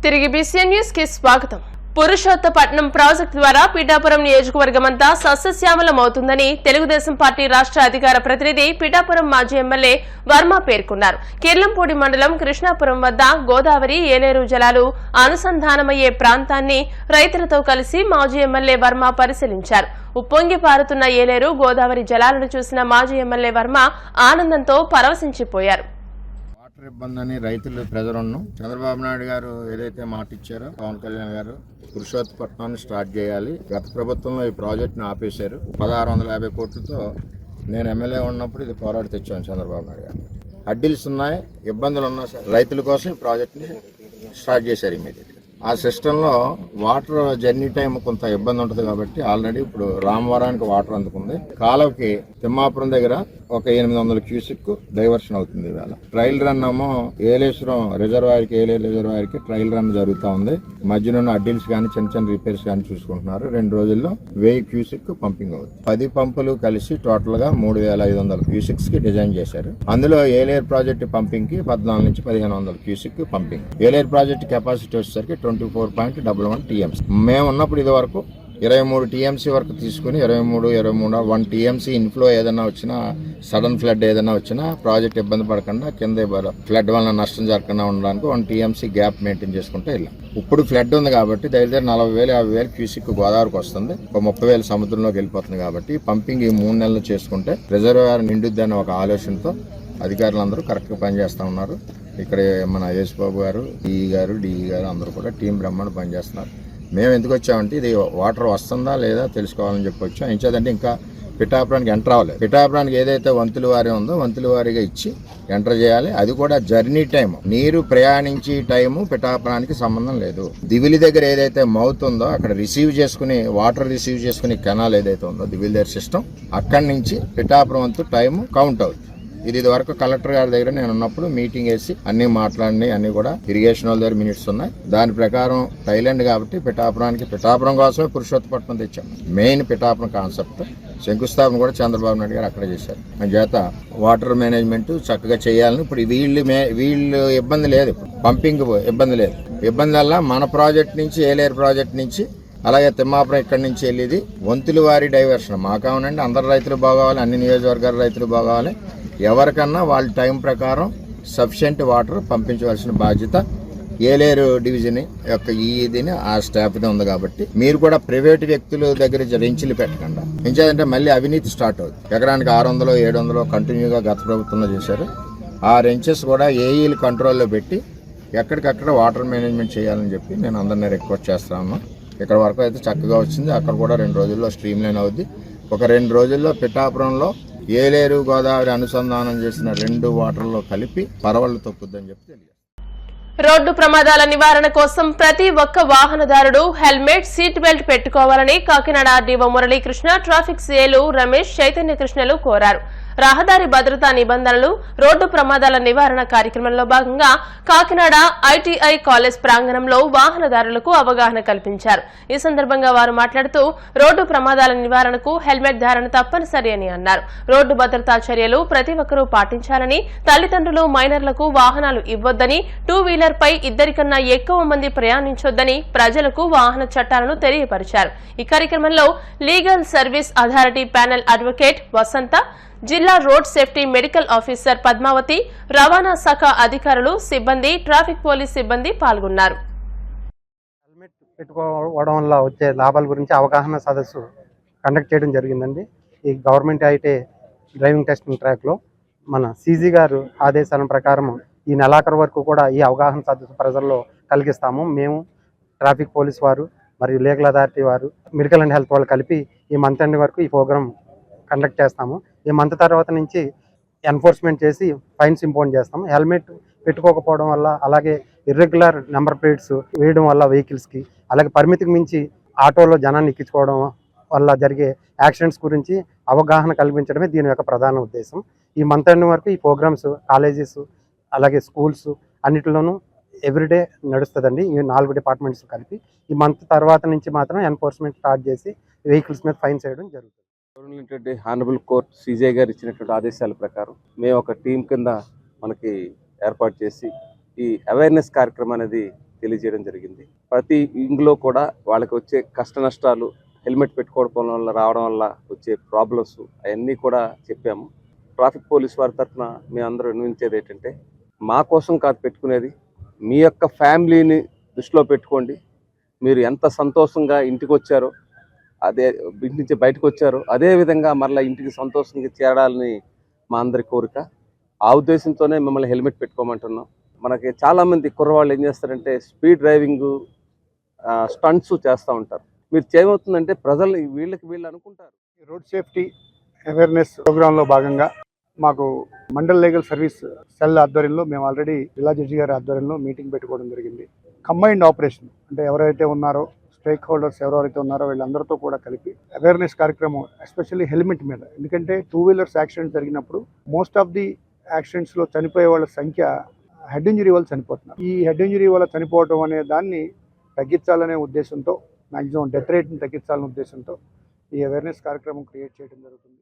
తిరిగి BCN news కి స్వాగతం. పురుషోత్తపట్నం ప్రాజెక్టు ద్వారా పిఠాపురం నియోజకవర్గమంతా సస్యశ్యామలమవుతుందని తెలుగుదేశం పార్టీ రాష్ట్ర అధికార ప్రతినిధి పిఠాపురం మాజీ ఎమ్మెల్యే వర్మ పేర్కొన్నారు. కిర్లంపూడి మండలం కృష్ణాపురం వద్ద గోదావరి ఏలేరు జలాలు అనుసంధానమయ్యే ప్రాంతాన్ని రైతులతో కలిసి మాజీ ఎమ్మెల్యే వర్మ పరిశీలించారు. ఉప్పొంగి పారుతున్న ఏలేరు గోదావరి జలాలను చూసిన మాజీ ఎమ్మెల్యే వర్మ ఆనందంతో పరవశించిపోయారు. ఇబ్బందని రైతులు ప్రెజరును చంద్రబాబు నాయుడు గారు ఏదైతే మాట ఇచ్చారో పవన్ కళ్యాణ్ గారు పురుషోత్తపట్నాన్ని స్టార్ట్ చేయాలి. గత ప్రభుత్వంలో ఈ ప్రాజెక్టును ఆపేశారు. 1650 కోట్లతో నేను ఎమ్మెల్యే ఉన్నప్పుడు ఇది పోరాడి తెచ్చాను చంద్రబాబు నాయుడు గారు. అడ్డిల్స్ ఉన్నాయి, ఇబ్బందులు ఉన్నా సార్ రైతుల కోసం ఈ ప్రాజెక్ట్ని స్టార్ట్ చేశారు ఇమీడియట్గా. ఆ సిస్టంలో వాటర్ జర్నీ టైం కొంత ఇబ్బంది ఉంటుంది కాబట్టి ఆల్రెడీ ఇప్పుడు రామవరానికి వాటర్ అందుకుంది. కాలువకి తిమ్మాపురం దగ్గర ఒక 800 క్యూసిక్ డైవర్షన్ అవుతుంది. ఇవాళ ట్రయల్ రన్ ఏమో ఏలేశ్వరం రిజర్వాయర్కి ఏలేరు రిజర్వాయర్కి ట్రయల్ రన్ జరుగుతూ ఉంది. మధ్యలో అడ్డిల్స్ కానీ చిన్న చిన్న రిపేర్స్ కానీ చూసుకుంటున్నారు. 2 రోజుల్లో 1000 క్యూసిక్ పంపింగ్ అవుతుంది. 10 పంపులు కలిసి టోటల్ గా 3500 క్యూసిక్స్ కి డిజైన్ చేశారు. అందులో ఏలేరు ప్రాజెక్టు పంపింగ్ కి 14 నుంచి 1500 cusec pumping. Yeleru project capacity వచ్చేసరికి 24.11 టీఎంసీ. మేము ఉన్నప్పుడు ఇది వరకు 23 టీఎంసీ వరకు తీసుకుని 23 1 టీఎంసీ ఇన్ఫ్లో ఏదైనా వచ్చినా, సడన్ ఫ్లడ్ ఏదైనా వచ్చినా ప్రాజెక్ట్ ఇబ్బంది పడకుండా కింద ఫ్లడ్ వల్ల నష్టం జరగకుండా ఉండడానికి 1 టీఎంసీ గ్యాప్ మెయింటైన్ చేసుకుంటే వెళ్ళాం. ఇప్పుడు ఫ్లడ్ ఉంది కాబట్టి దగ్గర 40,000-50,000 క్యూసిక్ గోదావరికి వస్తుంది. ఒక 30,000 సముద్రంలోకి వెళ్ళిపోతుంది కాబట్టి పంపింగ్ ఈ 3 నెలలు చేసుకుంటే రిజర్వాయర్ నిండుద్ది అనే ఒక ఆలోచనతో అధికారులందరూ కరెక్ట్గా పనిచేస్తూ ఉన్నారు. ఇక్కడ మన యేసుబాబు గారు, డిఈ గారు అందరూ కూడా టీం బ్రహ్మాండ పనిచేస్తున్నారు. మేము ఎందుకు వచ్చామంటే ఇది వాటర్ వస్తుందా లేదా తెలుసుకోవాలని చెప్పి వచ్చాం. ఎంచేదంటే ఇంకా పిఠాపురానికి ఎంటర్ అవ్వలేదు. పిఠాపురానికి ఏదైతే వంతుల వారి ఉందో వంతుల వారిగా ఇచ్చి ఎంటర్ చేయాలి. అది కూడా జర్నీ టైం, నీరు ప్రయాణించే టైము పిఠాపురానికి సంబంధం లేదు. దివిలి దగ్గర ఏదైతే మౌత్ ఉందో అక్కడ వాటర్ రిసీవ్ చేసుకునే కెనాల్ ఏదైతే ఉందో దివిలి దగ్గర సిస్టమ్, అక్కడి నుంచి పిఠాపురం వంతు టైము కౌంట్ అవుతుంది. ఇది వరకు కలెక్టర్ గారి దగ్గర నేను ఉన్నప్పుడు మీటింగ్ వేసి అన్ని మాట్లాడి అన్ని కూడా ఇరిగేషన్ వాళ్ళ దగ్గర మినిట్స్ ఉన్నాయి. దాని ప్రకారం థైలాండ్ కాబట్టి పిఠాపురం కోసమే పురుషోత్తపట్నం తెచ్చాం. మెయిన్ పిఠాపురం కాన్సెప్ట్ శంకుస్థాపన కూడా చంద్రబాబు నాయుడు గారు అక్కడే చేశారు. చేత వాటర్ మేనేజ్మెంట్ చక్కగా చేయాలని ఇప్పుడు వీళ్ళు ఇబ్బంది లేదు. ఇప్పుడు పంపింగ్ ఇబ్బంది లేదు. ఇబ్బంది వల్ల మన ప్రాజెక్ట్ నుంచి ఏలేరు ప్రాజెక్ట్ నుంచి అలాగే తిమ్మాపురం ఇక్కడి నుంచి వెళ్ళేది వంతుల వారి డైవర్షన్. మాకేమనండి అందరు రైతులు బాగోవాలి, అన్ని నియోజకవర్గాల రైతులు బాగోవాలి. ఎవరికన్నా వాళ్ళ టైం ప్రకారం సఫిషియెంట్ వాటర్ పంపించవలసిన బాధ్యత ఏలేరు డివిజన్ యొక్క ఈదిని ఆ స్టాఫ్ది ఉంది. కాబట్టి మీరు కూడా ప్రైవేట్ వ్యక్తుల దగ్గర రెంచులు పెట్టకుండా, ఎంచేదంటే మళ్ళీ అవినీతి స్టార్ట్ అవుతుంది. ఎకరానికి 600, 700 కంటిన్యూగా గత ప్రభుత్వంలో చేశారు. ఆ రెంచెస్ కూడా ఏఈలు కంట్రోల్లో పెట్టి ఎక్కడికక్కడ వాటర్ మేనేజ్మెంట్ చేయాలని చెప్పి నేను అందరినీ రిక్వెస్ట్ చేస్తా ఉన్నాను. ఇక్కడ వరకు అయితే చక్కగా వచ్చింది. అక్కడ కూడా 2 రోజుల్లో స్ట్రీమ్ లైన్ అవుద్ది. ఒక 2 రోజుల్లో పిఠాపురంలో ఏలేరు గోదావరి అనుసంధానం చేసిన 2 వాటర్లో కలిపి పరవళ్లు తొక్కుద్దని చెప్పి తెలియదు. రోడ్డు ప్రమాదాల నివారణ కోసం ప్రతి ఒక్క వాహనదారుడు హెల్మెట్, సీట్ బెల్ట్ పెట్టుకోవాలని కాకినాడ ఆర్డీఓ మురళీకృష్ణ, ట్రాఫిక్ సీఏలు రమేష్, చైతన్య కృష్ణలు కోరారు. రహదారి భద్రతా నిబంధనలు, రోడ్డు ప్రమాదాల నివారణ కార్యక్రమంలో భాగంగా కాకినాడ ఐటీఐ కాలేజ్ ప్రాంగణంలో వాహనదారులకు అవగాహన కల్పించారు. ఈ సందర్భంగా వారు మాట్లాడుతూ రోడ్డు ప్రమాదాల నివారణకు హెల్మెట్ ధారణ తప్పనిసరి అని అన్నారు. రోడ్డు భద్రతా చర్యలు ప్రతి ఒక్కరూ పాటించాలని, తల్లిదండ్రులు మైనర్లకు వాహనాలు ఇవ్వొద్దని, 2 వీలర్ పై 2 కన్నా ఎక్కువ మంది ప్రయాణించొద్దని ప్రజలకు వాహన చట్టాలను తెలియపరిచారు. ఈ కార్యక్రమంలో legal service authority panel advocate Vasantha, జిల్లా road safety medical officer Padmavathi, రవాణా శాఖ అధికారులు, సిబ్బంది, ట్రాఫిక్ పోలీస్ సిబ్బంది పాల్గొన్నారు. హెల్మెట్ పెట్టుకోవడం వల్ల వచ్చే లాభాల గురించి అవగాహన సదస్సు కండక్ట్ చేయడం జరిగిందండి. ఈ గవర్నమెంట్ ఐటీ డ్రైవింగ్ టెస్టింగ్ ట్రాక్లో మన సీజీ గారు ఆదేశాల ప్రకారం ఈ నెలాఖరు వరకు కూడా ఈ అవగాహన సదస్సు ప్రజల్లో కలిగిస్తాము. మేము ట్రాఫిక్ పోలీస్ వారు మరియు లీగల్ అథారిటీ వారు, మెడికల్ అండ్ హెల్త్ వాళ్ళు కలిపి ఈ మంత్ ఎండ్ వరకు ఈ ప్రోగ్రామ్ కండక్ట్ చేస్తాము. ఈ మంత్ తర్వాత నుంచి ఎన్ఫోర్స్మెంట్ చేసి ఫైన్స్ ఇంపోజ్ చేస్తాము. హెల్మెట్ పెట్టుకోకపోవడం వల్ల, అలాగే ఇర్రెగ్యులర్ నెంబర్ ప్లేట్స్ వేయడం వల్ల వెహికల్స్కి, అలాగే పరిమితికి మించి ఆటోలో జనాన్ని ఎక్కించుకోవడం వల్ల జరిగే యాక్సిడెంట్స్ గురించి అవగాహన కల్పించడమే దీని యొక్క ప్రధాన ఉద్దేశం. ఈ మంత్ ఎండ్ వరకు ఈ ప్రోగ్రామ్స్ కాలేజెస్ అలాగే స్కూల్స్ అన్నిటిలోనూ ఎవ్రీడే నడుస్తుందండి. ఈ 4 డిపార్ట్మెంట్స్ కలిపి ఈ మంత్ తర్వాత నుంచి మాత్రం ఎన్ఫోర్స్మెంట్ స్టార్ట్ చేసి వెహికల్స్ మీద ఫైన్స్ వేయడం జరుగుతుంది. హానరబుల్ కోర్ట్ సీజే గారు ఇచ్చినటువంటి ఆదేశాల ప్రకారం మేము ఒక టీం కింద మనకి ఏర్పాటు చేసి ఈ అవేర్నెస్ కార్యక్రమం అనేది తెలియజేయడం జరిగింది. ప్రతి ఇంట్లో కూడా వాళ్ళకి వచ్చే కష్ట నష్టాలు, హెల్మెట్ పెట్టుకోవడం వల్ల రావడం వల్ల వచ్చే ప్రాబ్లమ్స్ అవన్నీ కూడా చెప్పాము. ట్రాఫిక్ పోలీస్ వారి తరఫున మేము అందరూ వినిపించేది ఏంటంటే, మా కోసం కాదు పెట్టుకునేది, మీ యొక్క ఫ్యామిలీని దృష్టిలో పెట్టుకోండి. మీరు ఎంత సంతోషంగా ఇంటికి వచ్చారో, అదే ఇంటి నుంచి బయటకు వచ్చారో అదే విధంగా మరలా ఇంటికి సంతోషంగా చేరాలని మా అందరి కోరిక. ఆ ఉద్దేశంతోనే మిమ్మల్ని హెల్మెట్ పెట్టుకోమంటున్నాం. మనకి చాలామంది కుర్రవాళ్ళు ఏం చేస్తారంటే స్పీడ్ డ్రైవింగ్ స్టంట్స్ చేస్తూ ఉంటారు. మీరు చేయమవుతుందంటే ప్రజలు వీళ్ళు అనుకుంటారు. రోడ్ సేఫ్టీ అవేర్నెస్ ప్రోగ్రాంలో భాగంగా మాకు మండల్ లీగల్ సర్వీస్ సెల్ ఆధ్వర్యంలో మేము ఆల్రెడీ జిల్లా జడ్జి గారి ఆధ్వర్యంలో మీటింగ్ పెట్టుకోవడం జరిగింది. కంబైన్డ్ ఆపరేషన్ అంటే ఎవరైతే ఉన్నారో స్టేక్ హోల్డర్స్ ఎవరైతే ఉన్నారో వీళ్ళందరితో కూడా కలిపి అవేర్నెస్ కార్యక్రమం, ఎస్పెషల్లీ హెల్మెట్ మీద. ఎందుకంటే 2 వీలర్స్ యాక్సిడెంట్ జరిగినప్పుడు మోస్ట్ ఆఫ్ ది యాక్సిడెంట్స్లో చనిపోయే వాళ్ళ సంఖ్య హెడ్ ఇంజరీ వల్ల చనిపోతున్నారు. ఈ హెడ్ ఇంజరీ వల్ల చనిపోవడం అనే దాన్ని తగ్గించాలనే ఉద్దేశంతో, మ్యాక్సిమం డెత్ రేట్ని తగ్గించాలనే ఉద్దేశంతో ఈ అవేర్నెస్ కార్యక్రమం క్రియేట్ చేయడం జరుగుతుంది.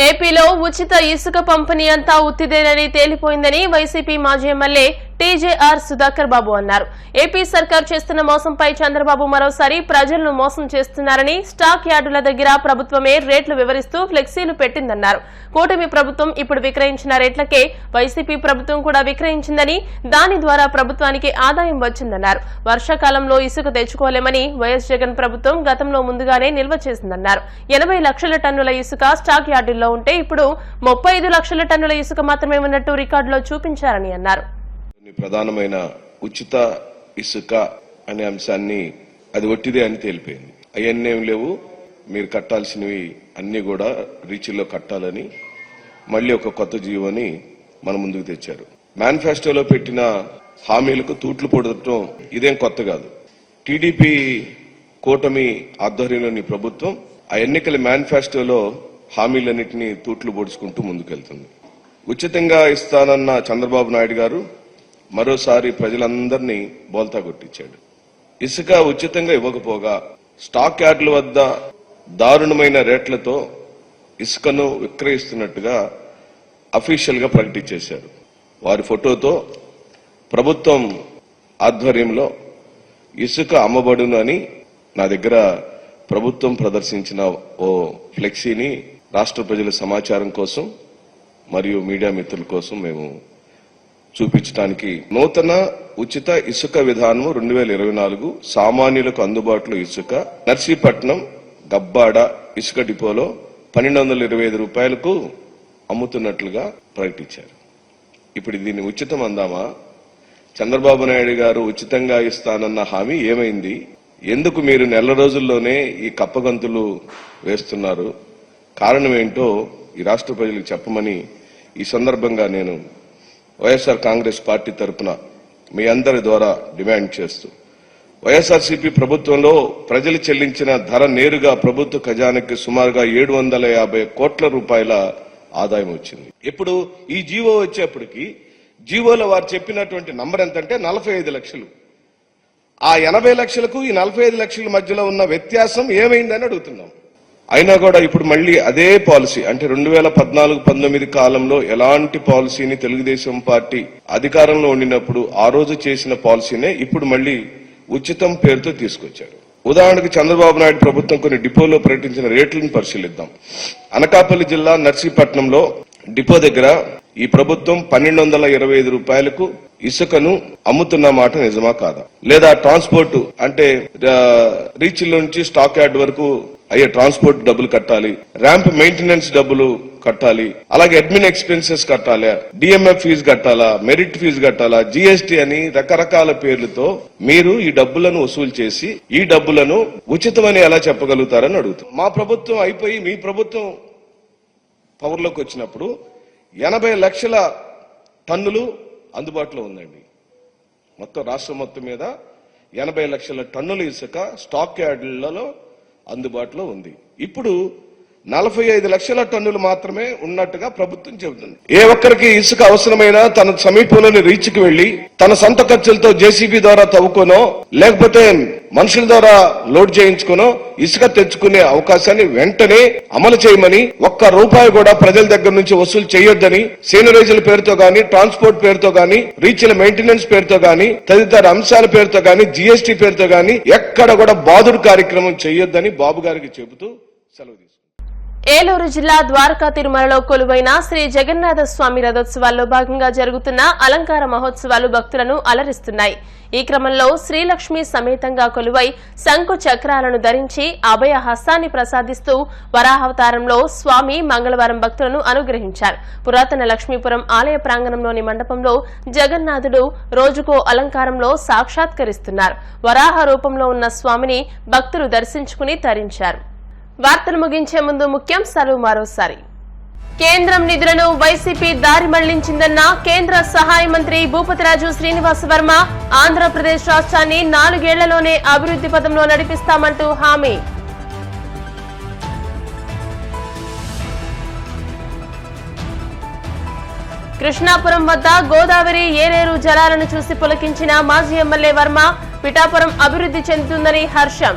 ఏపీలో ఉచిత ఇసుక పంపిణీ అంతా ఉత్తిదేనని తేలిపోయిందని వైసీపీ మాజీ ఎమ్మెల్యే టీజేఆర్ సుధాకర్ బాబు అన్నారు. ఏపీ సర్కార్ చేస్తున్న మోసంపై చంద్రబాబు మరోసారి ప్రజలను మోసం చేస్తున్నారని, స్టాక్ యార్డుల దగ్గర ప్రభుత్వమే రేట్లు వివరిస్తూ ఫ్లెక్సీలు పెట్టిందన్నారు. కూటమి ప్రభుత్వం ఇప్పుడు విక్రయించిన రేట్లకే వైసీపీ ప్రభుత్వం కూడా విక్రయించిందని, దాని ద్వారా ప్రభుత్వానికి ఆదాయం వచ్చిందన్నారు. వర్షాకాలంలో ఇసుక తెచ్చుకోలేమని వైఎస్ జగన్ ప్రభుత్వం గతంలో ముందుగానే నిల్వ చేసిందన్నారు. 80 లక్షల టన్నుల ఇసుక స్టాక్ యార్డుల్లో ఉంటే ఇప్పుడు 35 లక్షల టన్నుల ఇసుక మాత్రమే ఉన్నట్టు రికార్డులో చూపించారని అన్నారు. ప్రధానమైన ఉచిత ఇసుక అనే అంశాన్ని అది ఒట్టిదే అని తేలిపోయింది. అవన్నీ ఏం లేవు, మీరు కట్టాల్సినవి అన్ని కూడా రీచ్లో కట్టాలని మళ్ళీ ఒక కొత్త జీవోని మన ముందుకు తెచ్చారు. మేనిఫెస్టోలో పెట్టిన హామీలకు తూట్లు పొడటం ఇదేం కొత్త కాదు. టీడీపీ కూటమి ఆధ్వర్యంలోని ప్రభుత్వం ఆ ఎన్నికల మేనిఫెస్టోలో హామీలన్నింటినీ తూట్లు పొడుచుకుంటూ ముందుకెళ్తుంది. ఉచితంగా ఇస్తానన్న చంద్రబాబు నాయుడు గారు మరోసారి ప్రజలందరినీ బోల్తా కొట్టించాడు. ఇసుక ఉచితంగా ఇవ్వకపోగా స్టాక్ యార్డుల వద్ద దారుణమైన రేట్లతో ఇసుకను విక్రయిస్తున్నట్టుగా అఫీషియల్ గా ప్రకటించేశారు. వారి ఫోటోతో ప్రభుత్వం ఆధ్వర్యంలో ఇసుక అమ్మబడును అని నా దగ్గర ప్రభుత్వం ప్రదర్శించిన ఓ ఫ్లెక్సీని రాష్ట్ర ప్రజల సమాచారం కోసం మరియు మీడియా మిత్రుల కోసం మేము చూపించడానికి నూతన ఉచిత ఇసుక విధానం 2024 సామాన్యులకు అందుబాటులో ఇసుక నర్సీపట్నం గబ్బాడ ఇసుక డిపోలో 1225 రూపాయలకు అమ్ముతున్నట్లుగా ప్రకటించారు. ఇప్పుడు దీన్ని ఉచితం అందామా? చంద్రబాబు నాయుడు గారు ఉచితంగా ఇస్తానన్న హామీ ఏమైంది? ఎందుకు మీరు నెల రోజుల్లోనే ఈ కప్పగంతులు వేస్తున్నారు? కారణం ఏంటో ఈ రాష్ట్ర ప్రజలకు చెప్పమని ఈ సందర్భంగా నేను వైఎస్ఆర్ కాంగ్రెస్ పార్టీ తరఫున మీ అందరి ద్వారా డిమాండ్ చేస్తూ, వైఎస్ఆర్సీపీ ప్రభుత్వంలో ప్రజలు చెల్లించిన ధర నేరుగా ప్రభుత్వ ఖజానాకి సుమారుగా 750 కోట్ల రూపాయల ఆదాయం వచ్చింది. ఇప్పుడు ఈ జీవో వచ్చేప్పటికి జీవోలో వారు చెప్పినటువంటి నంబర్ ఎంతంటే 45 లక్షలు. ఆ 80 లక్షలకు ఈ 45 లక్షల మధ్యలో ఉన్న వ్యత్యాసం ఏమైందని అడుగుతున్నాం. అయినా కూడా ఇప్పుడు మళ్ళీ అదే పాలసీ, అంటే 2014-19 కాలంలో ఎలాంటి పాలసీని తెలుగుదేశం పార్టీ అధికారంలో ఉండినప్పుడు ఆ రోజు చేసిన పాలసీనే ఇప్పుడు మళ్ళీ ఉచితం పేరుతో తీసుకొచ్చారు. ఉదాహరణకు చంద్రబాబు నాయుడు ప్రభుత్వం కొన్ని డిపోలో ప్రకటించిన రేట్లను పరిశీలిద్దాం. అనకాపల్లి జిల్లా నర్సీపట్నంలో డిపో దగ్గర ఈ ప్రభుత్వం 1225 రూపాయలకు ఇసుకను అమ్ముతున్న మాట నిజమా కాదా? లేదా ట్రాన్స్పోర్ట్ అంటే రీచ్ నుంచి స్టాక్ యార్డ్ వరకు అయ్యే ట్రాన్స్పోర్ట్ డబ్బులు కట్టాలి, ర్యాంప్ మెయింటెనెన్స్ డబ్బులు కట్టాలి, అలాగే అడ్మిన్ ఎక్స్పెన్సెస్ కట్టాలా, డిఎంఎఫ్ ఫీజు కట్టాలా, మెరిట్ ఫీజు కట్టాలా, జీఎస్టీ అని రకరకాల పేర్లతో మీరు ఈ డబ్బులను వసూలు చేసి ఈ డబ్బులను ఉచితమని ఎలా చెప్పగలుగుతారని అడుగుతాం. మా ప్రభుత్వం అయిపోయి మీ ప్రభుత్వం పవర్లోకి వచ్చినప్పుడు 80 లక్షల టన్నులు అందుబాటులో ఉందండి. మొత్తం రాష్ట్రం మొత్తం మీద 80 లక్షల టన్నుల ఇసుక స్టాక్ యార్డులలో అందుబాటులో ఉంది. ఇప్పుడు 45 లక్షల టన్నులు మాత్రమే ఉన్నట్టుగా ప్రభుత్వం చెబుతుంది. ఏ ఒక్కరికి ఇసుక అవసరమైనా తన సమీపంలోని రీచ్కి వెళ్లి తన సొంత ఖర్చులతో జేసీబీ ద్వారా తవ్వుకోనో లేకపోతే మనుషుల ద్వారా లోడ్ చేయించుకునో ఇసుక తెచ్చుకునే అవకాశాన్ని వెంటనే అమలు చేయమని, ₹1 కూడా ప్రజల దగ్గర నుంచి వసూలు చేయొద్దని, సీనరేజీల పేరుతో గాని, ట్రాన్స్పోర్ట్ పేరుతో గాని, రీచ్ల మెయింటెనెన్స్ పేరుతో గాని, తదితర అంశాల పేరుతో గాని, జీఎస్టీ పేరుతో గాని ఎక్కడ కూడా బాదుడు కార్యక్రమం చేయొద్దని బాబు గారికి చెబుతూ సెలవు తీసుకుంటారు. ఏలూరు జిల్లా ద్వారకా తిరుమలలో కొలువైన శ్రీ జగన్నాథ స్వామి రథోత్సవాల్లో భాగంగా జరుగుతున్న అలంకార మహోత్సవాలు భక్తులను అలరిస్తున్నాయి. ఈ క్రమంలో శ్రీలక్ష్మి సమేతంగా కొలువై శంకు చక్రాలను ధరించి అభయ హస్తాన్ని ప్రసాదిస్తూ వరాహావతారంలో స్వామి మంగళవారం భక్తులను అనుగ్రహించారు. పురాతన లక్ష్మీపురం ఆలయ ప్రాంగణంలోని మండపంలో జగన్నాథుడు రోజుకో అలంకారంలో సాక్షాత్కరిస్తున్నారు. వరాహ రూపంలో ఉన్న స్వామిని భక్తులు దర్శించుకుని తరించారు. వార్తలు ముగించే ముందు ముఖ్యాంశాలు మరోసారి. కేంద్రం నిధులను వైసీపీ దారి మళ్లించిందన్న కేంద్ర సహాయ మంత్రి భూపతిరాజు శ్రీనివాస వర్మ. ఆంధ్రప్రదేశ్ రాష్ట్రాన్ని 4 ఏళ్లలోనే అభివృద్ధి పథంలో నడిపిస్తామంటూ హామీ. కృష్ణాపురం వద్ద గోదావరి ఏలేరు జలాలను చూసి పులకించిన మాజీ ఎమ్మెల్యే వర్మ. పిఠాపురం అభివృద్ధి చెందుతుందని హర్షం.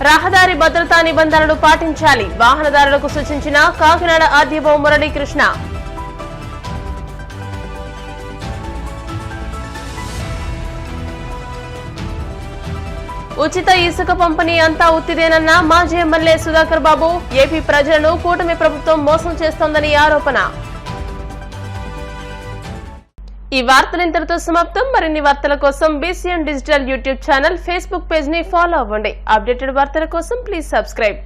రహదారి భద్రతా నిబంధనలు పాటించాలి, వాహనదారులకు సూచించిన కాకినాడ ఆర్డీఓ మురళీకృష్ణ. ఉచిత ఇసుక పంపిణీ అంతా ఉత్తిదేనన్న మాజీ ఎమ్మెల్యే సుధాకర్ బాబు. ఏపీ ప్రజలను కూటమి ప్రభుత్వం మోసం చేస్తోందని ఆరోపణ. ఈ వార్తలు ఇంతటితో సమాప్తం. మరిన్ని వార్తల కోసం BCN digital YouTube channel, Facebook page ని ఫాలో అవ్వండి. అప్డేటెడ్ వార్తల కోసం ప్లీజ్ సబ్స్క్రైబ్.